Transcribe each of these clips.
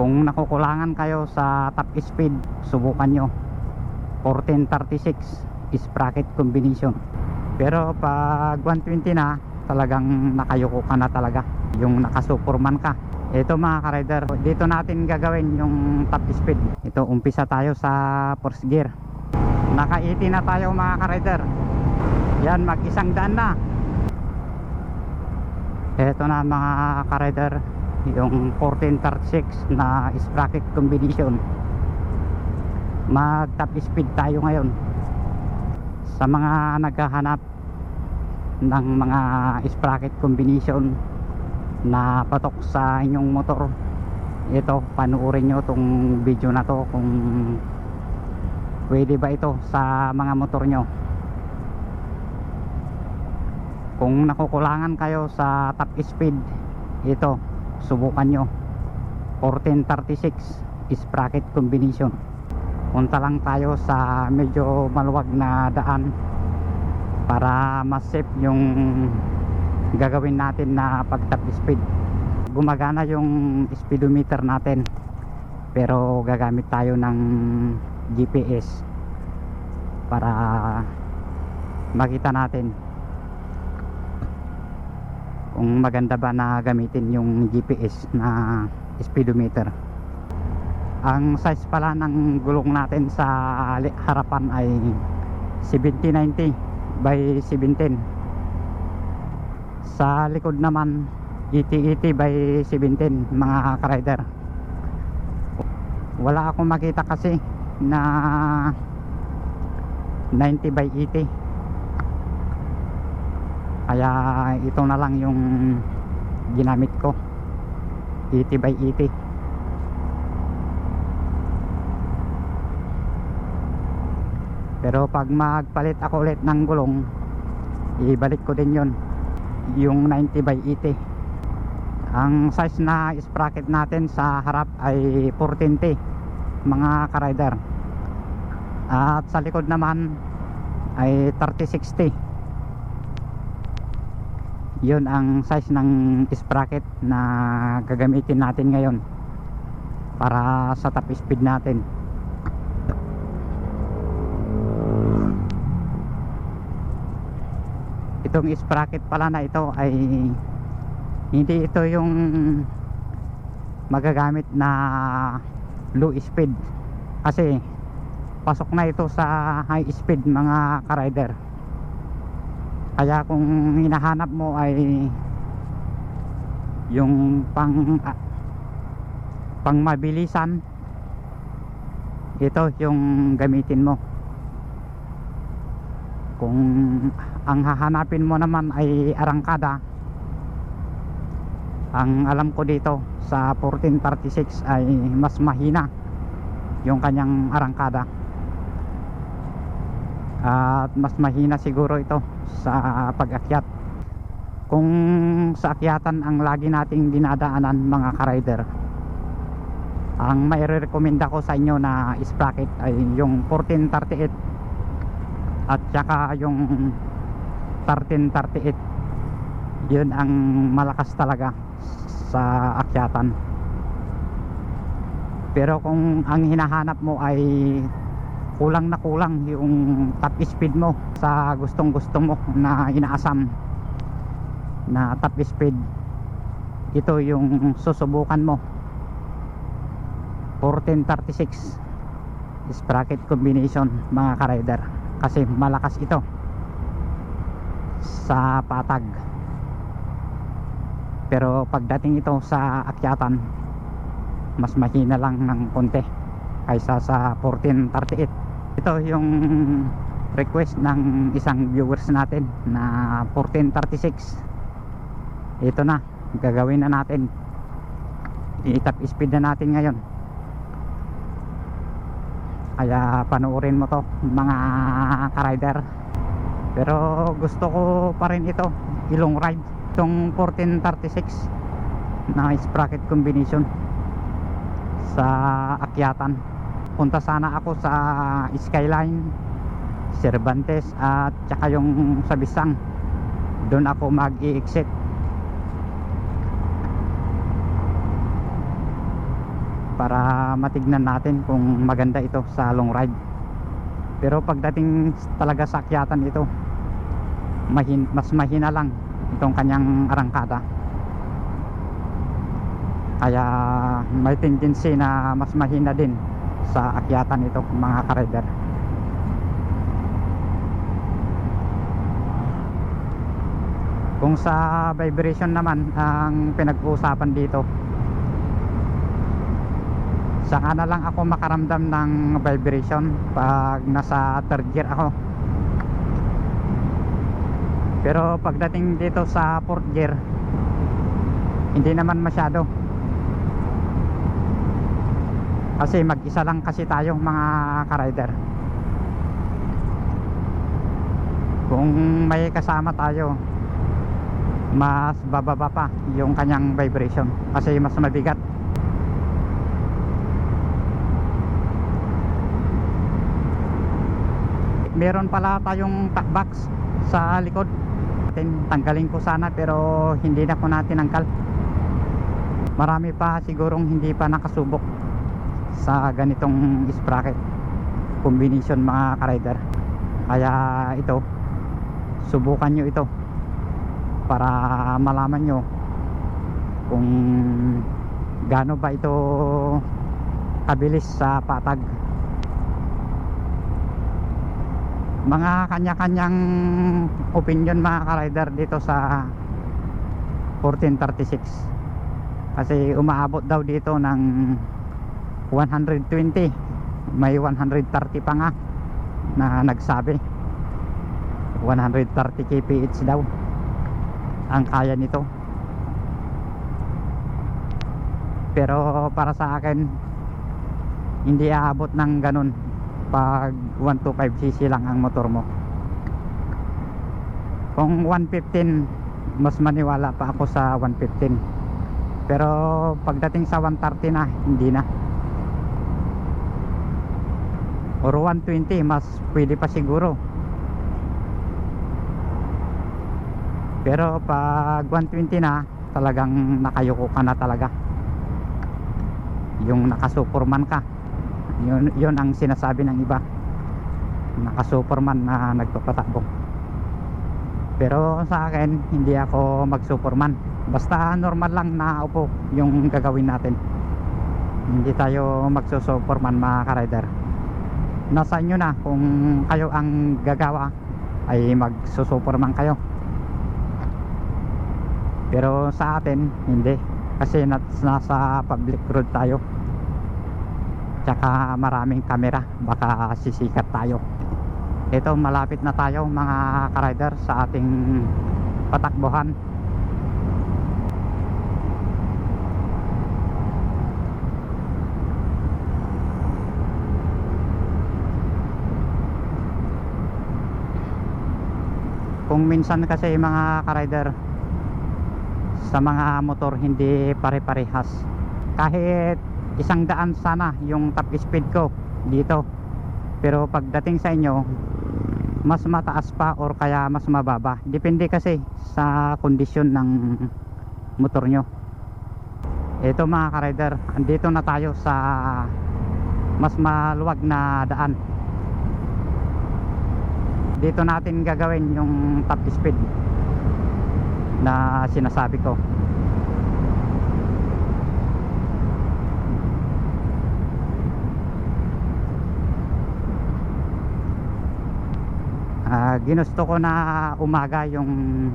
Kung nakukulangan kayo sa top speed, subukan nyo 1436 sprocket combination. Pero pag 120 na, talagang nakayuko ka na talaga, yung nakasuperman ka. Ito mga ka-rider, dito natin gagawin yung top speed. Ito, umpisa tayo sa first gear. Naka-80 na tayo mga ka-rider. Yan, mag-100 na. Ito na mga ka-rider, yung 1436 na sprocket combination. Mag top speed tayo ngayon. Sa mga naghahanap ng mga sprocket combination na patok sa inyong motor, ito, panuorin nyo tong video na to kung pwede ba ito sa mga motor nyo. Kung nakukulangan kayo sa top speed, ito, subukan nyo 1436 sprocket combination. Punta lang tayo sa medyo maluwag na daan para mas safe yung gagawin natin na pag top speed. Gumagana yung speedometer natin, pero gagamit tayo ng GPS para makita natin kung maganda ba na gamitin yung GPS na speedometer. Ang size pala ng gulong natin sa harapan ay 7090 by 17. Sa likod naman 8080 by 17 mga ka-rider. Wala akong makita kasi na 90 by 80, kaya ito na lang yung ginamit ko, 80 by 80. Pero pag magpalit ako ulit ng gulong, ibalik ko din yun, yung 90 by 80. Ang size na sprocket natin sa harap ay 420 mga ka-rider, at sa likod naman ay 3060. Yun ang size ng sprocket na gagamitin natin ngayon para sa top speed natin. Itong sprocket pala na ito ay hindi ito yung magagamit na low speed, kasi pasok na ito sa high speed mga ka-rider. Kaya kung hinahanap mo ay yung pang mabilisan, ito yung gamitin mo. Kung ang hahanapin mo naman ay arangkada, ang alam ko dito sa 1436 ay mas mahina yung kanyang arangkada, at mas mahina siguro ito sa pag-akyat. Kung sa akyatan ang lagi nating dinadaanan mga ka-rider, ang mairekomenda ko sa inyo na sprocket ay yung 1438 at saka yung 1338. Yun ang malakas talaga sa akyatan. Pero kung ang hinahanap mo ay kulang na kulang yung top speed mo sa gustong gusto mo na inaasam na top speed, ito yung susubukan mo, 1436 sprocket combination mga ka-rider, kasi malakas ito sa patag. Pero pagdating ito sa akyatan, mas mahina lang ng konti kaysa sa 1438. Ito yung request ng isang viewers natin na 1436. Ito na, gagawin na natin, i-top speed na natin ngayon. Kaya panoorin mo to mga ka-rider. Pero gusto ko pa rin ito ilong ride, itong 1436 na sprocket combination sa akyatan. Punta sana ako sa Skyline, Cervantes at saka yung sa Bisang. Doon ako mag-i-exit. para matignan natin kung maganda ito sa long ride. Pero pagdating talaga sa akyatan ito, mas mahina lang itong kanyang arangkada, kaya may tendency na mas mahina din sa akyatan ito mga ka-rider. Kung sa vibration naman ang pinag-uusapan dito, saka na lang ako makaramdam ng vibration pag nasa third gear ako. Pero pagdating dito sa fourth gear, hindi naman masyado, kasi mag-isa lang kasi tayo mga ka-rider. Kung may kasama tayo, mas bababa pa yung kanyang vibration kasi mas mabigat. Meron pala tayong top box sa likod. Tanggalin ko sana pero hindi na ko natin tinanggal. Marami pa sigurong hindi pa nakasubok sa ganitong sprocket combination mga ka-rider. Kaya ito, subukan nyo ito para malaman nyo kung gaano ba ito kabilis sa patag. Mga kanya-kanyang opinion mga ka-rider dito sa 1436, kasi umaabot daw dito ng 120, may 130 pa nga na nagsabi 130 kph daw ang kaya nito. Pero para sa akin hindi aabot ng ganun pag 125cc lang ang motor mo. Kung 115, mas maniwala pa ako sa 115, pero pagdating sa 130 na, hindi na. Or 120, mas pwede pa siguro. Pero pag 120 na, talagang nakayuko ka na talaga, yung naka-superman ka. Yun ang sinasabi ng iba, naka-superman na nagpapatakbo. Pero sa akin, hindi ako mag-superman. Basta normal lang na upo yung gagawin natin. Hindi tayo magsusuperman mga ka-rider. Nasa inyo na kung kayo ang gagawa ay magsusuperman kayo. Pero sa atin hindi, kasi nasa public road tayo, tsaka maraming kamera, baka sisikat tayo. Ito, malapit na tayo mga ka-rider sa ating patakbuhan. Kung minsan kasi mga ka-rider, sa mga motor hindi pare-parehas. Kahit 100 sana yung top speed ko dito, pero pagdating sa inyo mas mataas pa or kaya mas mababa, depende kasi sa kondisyon ng motor nyo. Ito mga ka-rider, andito na tayo sa mas maluwag na daan. Dito natin gagawin yung top speed na sinasabi ko. Ginusto ko na umaga yung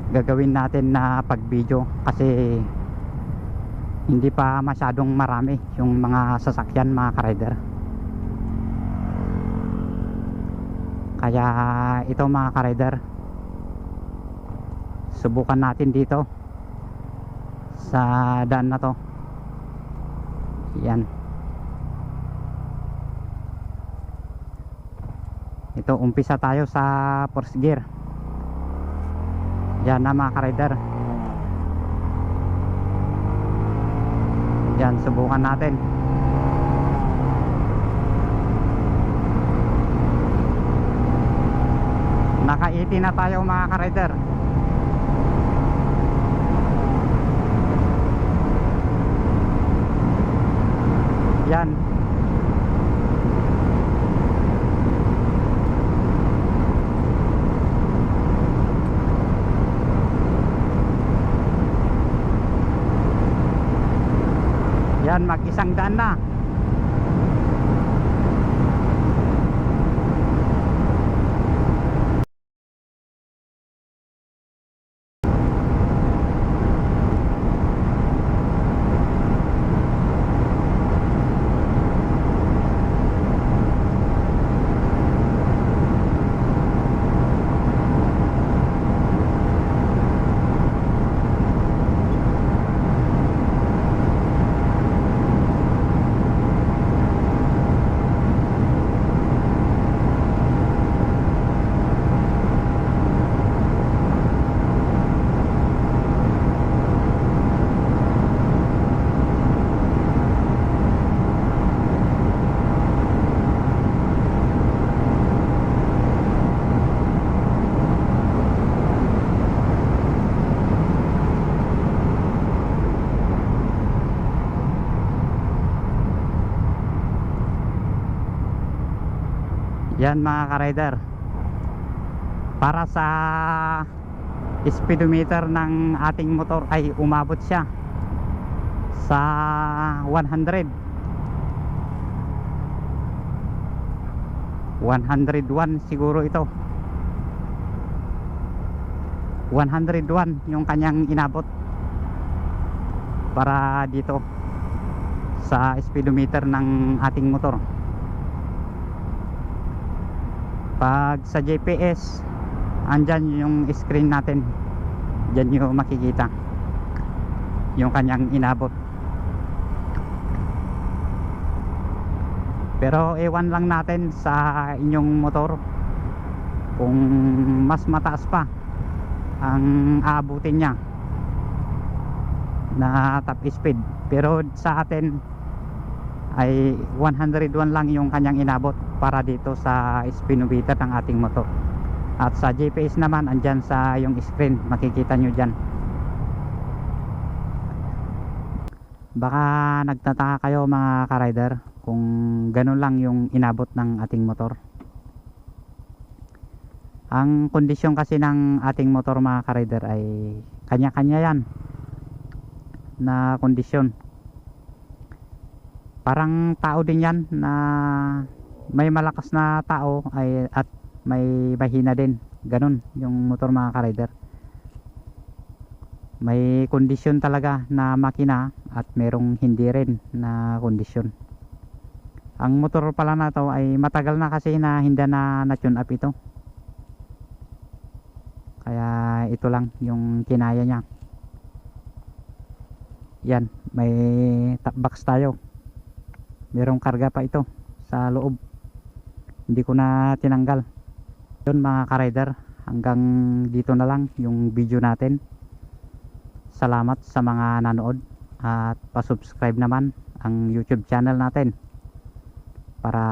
gagawin natin na pag video, kasi hindi pa masyadong marami yung mga sasakyan mga ka-rider. Kaya ito mga ka-rider, subukan natin dito sa daan na to. Yan, ito, umpisa tayo sa first gear. Yan na mga ka-rider. Yan, subukan natin. Naka-80 na tayo mga ka-rider. Yan. Yan, mag-isang daan na. Yan mga ka-rider, para sa speedometer ng ating motor ay umabot siya sa 100, 101 siguro ito. 101 yung kanyang inabot para dito sa speedometer ng ating motor. Pag sa GPS, andyan yung screen natin, dyan nyo makikita yung kanyang inabot. Pero ewan lang natin sa inyong motor kung mas mataas pa ang aabutin niya na top speed. Pero sa atin ay 101 lang yung kanyang inabot para dito sa speedometer ng ating motor. At sa GPS naman, andyan sa yung screen, makikita nyo dyan. Baka nagtataka kayo mga ka-rider kung ganun lang yung inabot ng ating motor. Ang kondisyon kasi ng ating motor mga ka-rider ay kanya-kanya yan na kondisyon. Parang tao din yan, na may malakas na tao ay at may mahina din. Ganun yung motor mga ka-rider. May kondisyon talaga na makina at merong hindi rin na kondisyon. Ang motor pala na to ay matagal na kasi na hindi na tune up ito. Kaya ito lang yung kinaya niya. Yan, may top box tayo. Merong karga pa ito sa loob, hindi ko na tinanggal. Yun mga ka-rider, hanggang dito na lang yung video natin. Salamat sa mga nanood at pa-subscribe naman ang YouTube channel natin para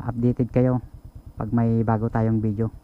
updated kayo pag may bago tayong video.